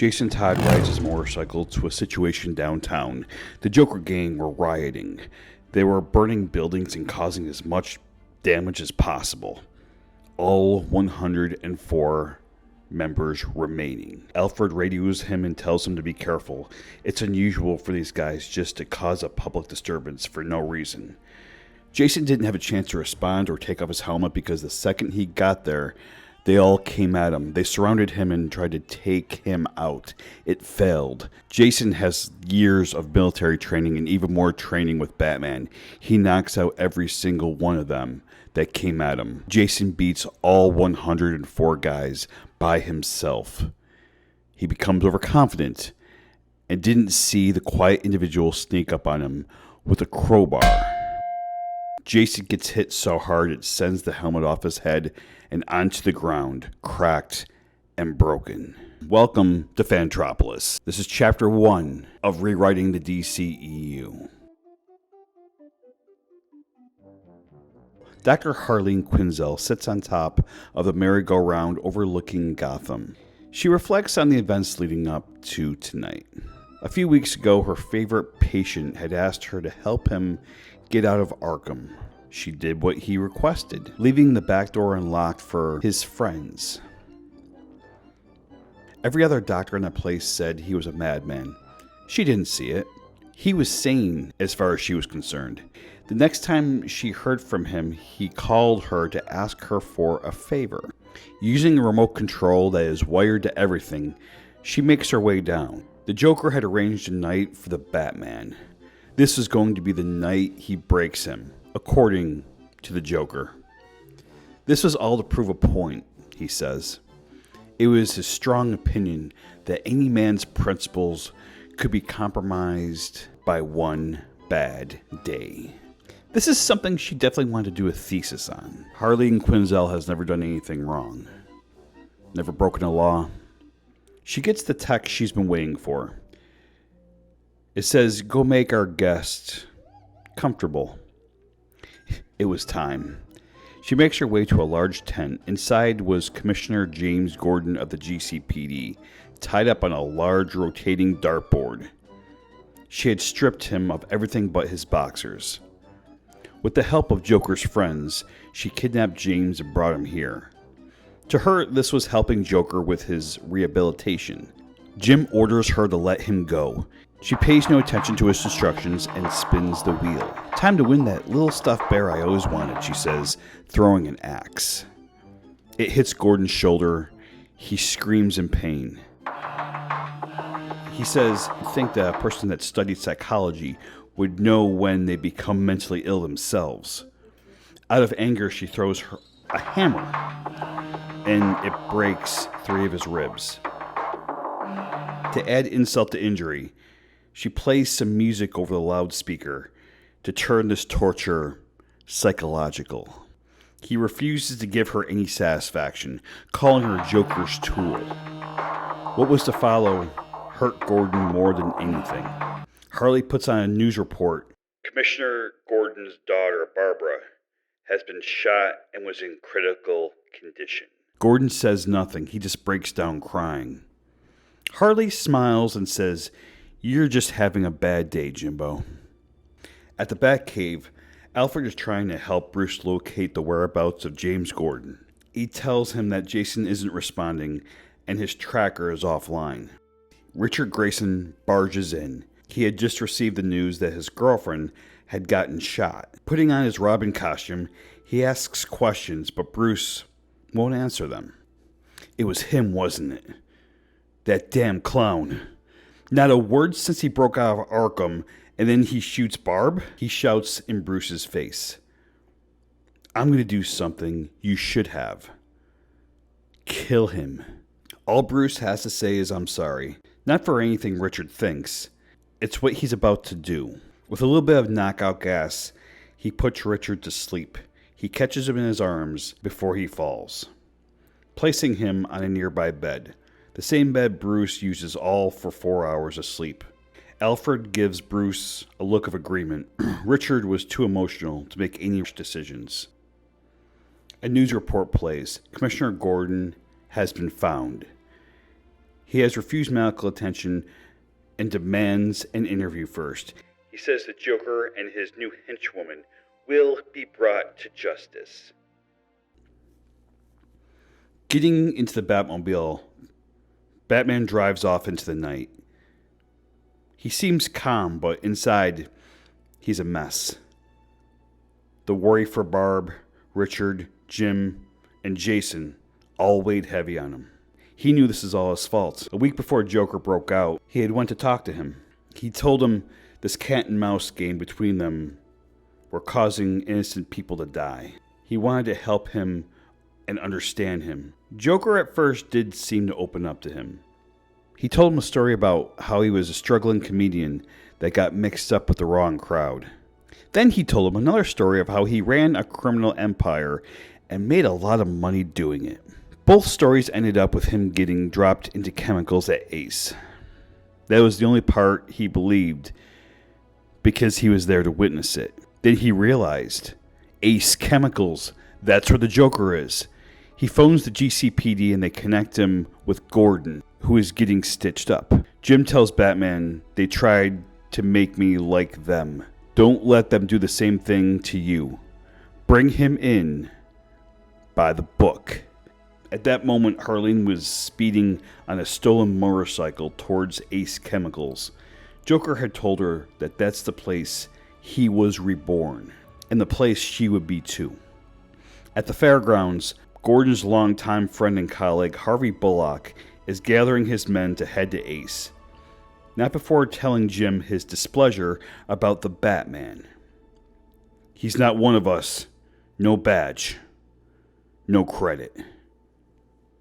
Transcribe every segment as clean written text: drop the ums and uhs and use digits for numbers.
Jason Todd rides his motorcycle to a situation downtown. The Joker gang were rioting. They were burning buildings and causing as much damage as possible. All 104 members remaining. Alfred radios him and tells him to be careful. It's unusual for these guys just to cause a public disturbance for no reason. Jason didn't have a chance to respond or take off his helmet because the second he got there, they all came at him. They surrounded him and tried to take him out. It failed. Jason has years of military training and even more training with Batman. He knocks out every single one of them that came at him. Jason beats all 104 guys by himself. He becomes overconfident and didn't see the quiet individual sneak up on him with a crowbar. Jason gets hit so hard it sends the helmet off his head and onto the ground, cracked and broken. Welcome to Fantropolis. This is Chapter 1 of Rewriting the DCEU. Dr. Harleen Quinzel sits on top of the merry-go-round overlooking Gotham. She reflects on the events leading up to tonight. A few weeks ago, her favorite patient had asked her to help him get out of Arkham. She did what he requested, leaving the back door unlocked for his friends. Every other doctor in that place said he was a madman. She didn't see it. He was sane as far as she was concerned. The next time she heard from him, he called her to ask her for a favor. Using a remote control that is wired to everything, she makes her way down. The Joker had arranged a night for the Batman. This is going to be the night he breaks him, according to the Joker. This was all to prove a point, he says. It was his strong opinion that any man's principles could be compromised by one bad day. This is something she definitely wanted to do a thesis on. Harleen Quinzel has never done anything wrong. Never broken a law. She gets the text she's been waiting for. It says, "Go make our guest comfortable." It was time. She makes her way to a large tent. Inside was Commissioner James Gordon of the GCPD, tied up on a large rotating dartboard. She had stripped him of everything but his boxers. With the help of Joker's friends, she kidnapped James and brought him here. To her, this was helping Joker with his rehabilitation. Jim orders her to let him go. She pays no attention to his instructions and spins the wheel. "Time to win that little stuffed bear I always wanted," she says, throwing an axe. It hits Gordon's shoulder. He screams in pain. He says, "I think that a person that studied psychology would know when they become mentally ill themselves." Out of anger, she throws a hammer, and it breaks 3 of his ribs. To add insult to injury, she plays some music over the loudspeaker to turn this torture psychological. He refuses to give her any satisfaction, calling her Joker's tool. What was to follow hurt Gordon more than anything. Harley puts on a news report. "Commissioner Gordon's daughter, Barbara, has been shot and was in critical condition." Gordon says nothing. He just breaks down crying. Harley smiles and says, "You're just having a bad day, Jimbo." At the Batcave, Alfred is trying to help Bruce locate the whereabouts of James Gordon. He tells him that Jason isn't responding and his tracker is offline. Richard Grayson barges in. He had just received the news that his girlfriend had gotten shot. Putting on his Robin costume, he asks questions, but Bruce won't answer them. It was him, wasn't it? That damn clown. Not a word since he broke out of Arkham, and then he shoots Barb? He shouts in Bruce's face. "I'm going to do something you should have. Kill him." All Bruce has to say is, "I'm sorry." Not for anything Richard thinks. It's what he's about to do. With a little bit of knockout gas, he puts Richard to sleep. He catches him in his arms before he falls, placing him on a nearby bed. The same bed Bruce uses all for 4 hours of sleep. Alfred gives Bruce a look of agreement. Richard was too emotional to make any decisions. A news report plays. Commissioner Gordon has been found. He has refused medical attention and demands an interview first. He says the Joker and his new henchwoman will be brought to justice. Getting into the Batmobile, Batman drives off into the night. He seems calm, but inside, he's a mess. The worry for Barb, Richard, Jim, and Jason all weighed heavy on him. He knew this is all his fault. A week before Joker broke out, he had went to talk to him. He told him this cat and mouse game between them were causing innocent people to die. He wanted to help him and understand him. Joker at first did seem to open up to him. He told him a story about how he was a struggling comedian that got mixed up with the wrong crowd. Then he told him another story of how he ran a criminal empire and made a lot of money doing it. Both stories ended up with him getting dropped into chemicals at Ace. That was the only part he believed because he was there to witness it. Then he realized, Ace Chemicals, that's where the Joker is. He phones the GCPD and they connect him with Gordon, who is getting stitched up. Jim tells Batman, they tried to make me like them. Don't let them do the same thing to you. Bring him in by the book. At that moment, Harleen was speeding on a stolen motorcycle towards Ace Chemicals. Joker had told her that that's the place he was reborn, and the place she would be too. At the fairgrounds, Gordon's longtime friend and colleague, Harvey Bullock, is gathering his men to head to Ace. Not before telling Jim his displeasure about the Batman. He's not one of us. No badge. No credit.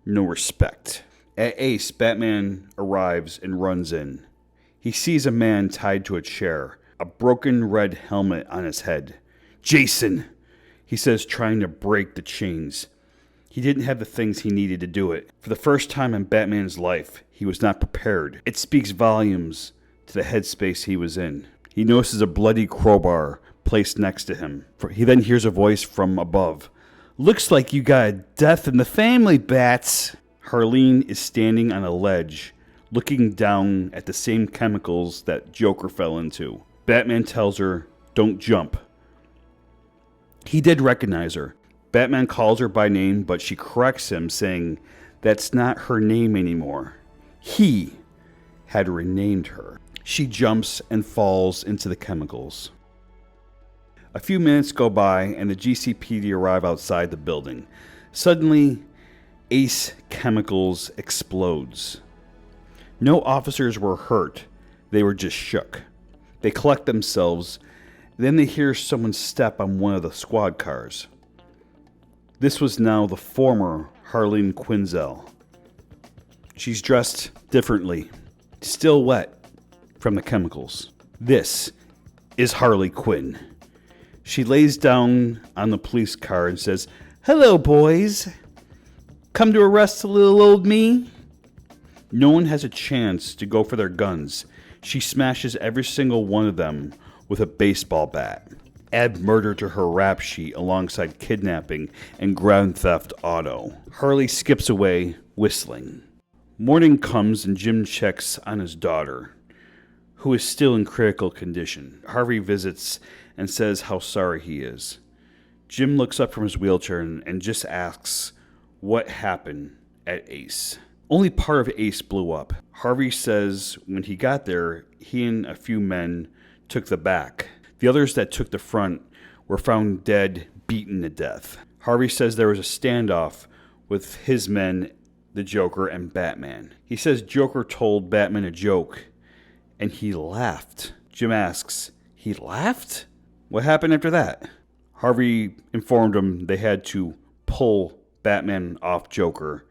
No respect. At Ace, Batman arrives and runs in. He sees a man tied to a chair, a broken red helmet on his head. Jason, he says, trying to break the chains. He didn't have the things he needed to do it. For the first time in Batman's life, he was not prepared. It speaks volumes to the headspace he was in. He notices a bloody crowbar placed next to him. He then hears a voice from above. Looks like you got a death in the family, Bats. Harleen is standing on a ledge, looking down at the same chemicals that Joker fell into. Batman tells her, don't jump. He did recognize her. Batman calls her by name, but she corrects him, saying that's not her name anymore. He had renamed her. She jumps and falls into the chemicals. A few minutes go by and the GCPD arrive outside the building. Suddenly, Ace Chemicals explodes. No officers were hurt. They were just shook. They collect themselves. Then they hear someone step on one of the squad cars. This was now the former Harleen Quinzel. She's dressed differently, still wet from the chemicals. This is Harley Quinn. She lays down on the police car and says, hello, boys. Come to arrest the little old me? No one has a chance to go for their guns. She smashes every single one of them with a baseball bat. Add murder to her rap sheet alongside kidnapping and grand theft auto. Harley skips away, whistling. Morning comes and Jim checks on his daughter, who is still in critical condition. Harvey visits and says how sorry he is. Jim looks up from his wheelchair and just asks what happened at Ace. Only part of Ace blew up. Harvey says when he got there, he and a few men took the back. The others that took the front were found dead, beaten to death. Harvey says there was a standoff with his men, the Joker, and Batman. He says Joker told Batman a joke, and he laughed. Jim asks, he laughed? What happened after that? Harvey informed him they had to pull Batman off Joker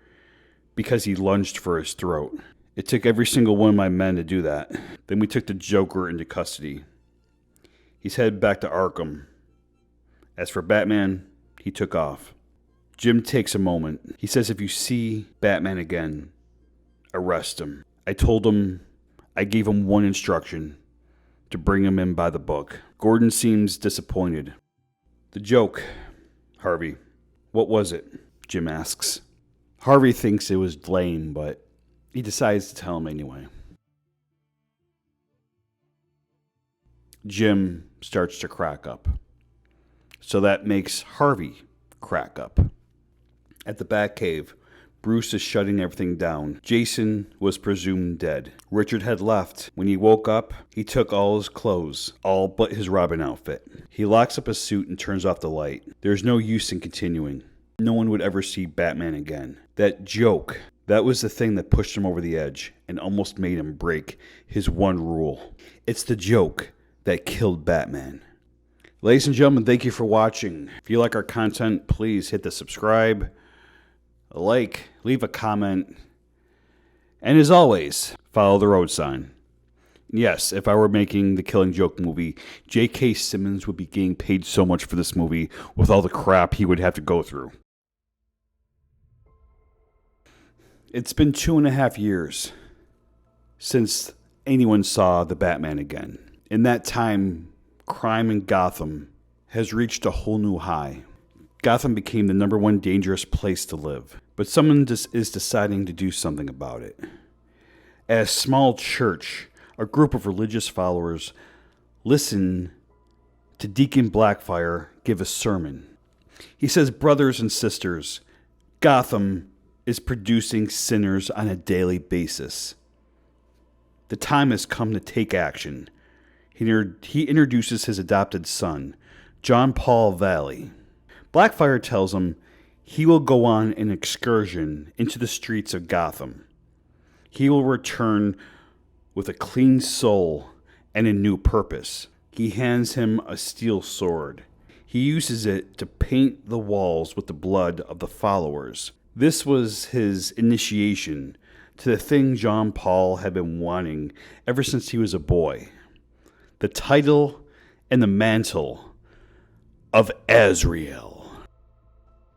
because he lunged for his throat. It took every single one of my men to do that. Then we took the Joker into custody. He's headed back to Arkham. As for Batman, he took off. Jim takes a moment. He says if you see Batman again, arrest him. I gave him one instruction, to bring him in by the book. Gordon seems disappointed. The joke, Harvey. What was it? Jim asks. Harvey thinks it was lame, but He decides to tell him anyway. Jim starts to crack up. So that makes Harvey crack up. At the Batcave, Bruce is shutting everything down. Jason was presumed dead. Richard had left. When he woke up, he took all his clothes, all but his Robin outfit. He locks up his suit and turns off the light. There's no use in continuing. No one would ever see Batman again. That joke, that was the thing that pushed him over the edge and almost made him break his one rule. It's the joke that killed Batman. Ladies and gentlemen, thank you for watching. If you like our content, please hit the subscribe, a like, leave a comment, and as always, follow the road sign. Yes, if I were making the Killing Joke movie, J.K. Simmons would be getting paid so much for this movie with all the crap he would have to go through. It's been 2.5 years since anyone saw the Batman again. In that time, crime in Gotham has reached a whole new high. Gotham became the #1 dangerous place to live, but someone is deciding to do something about it. At a small church, a group of religious followers listen to Deacon Blackfire give a sermon. He says, "Brothers and sisters, Gotham is producing sinners on a daily basis. The time has come to take action." He introduces his adopted son, John Paul Valley. Blackfire tells him he will go on an excursion into the streets of Gotham. He will return with a clean soul and a new purpose. He hands him a steel sword. He uses it to paint the walls with the blood of the followers. This was his initiation to the thing John Paul had been wanting ever since he was a boy. The title and the mantle of Azrael.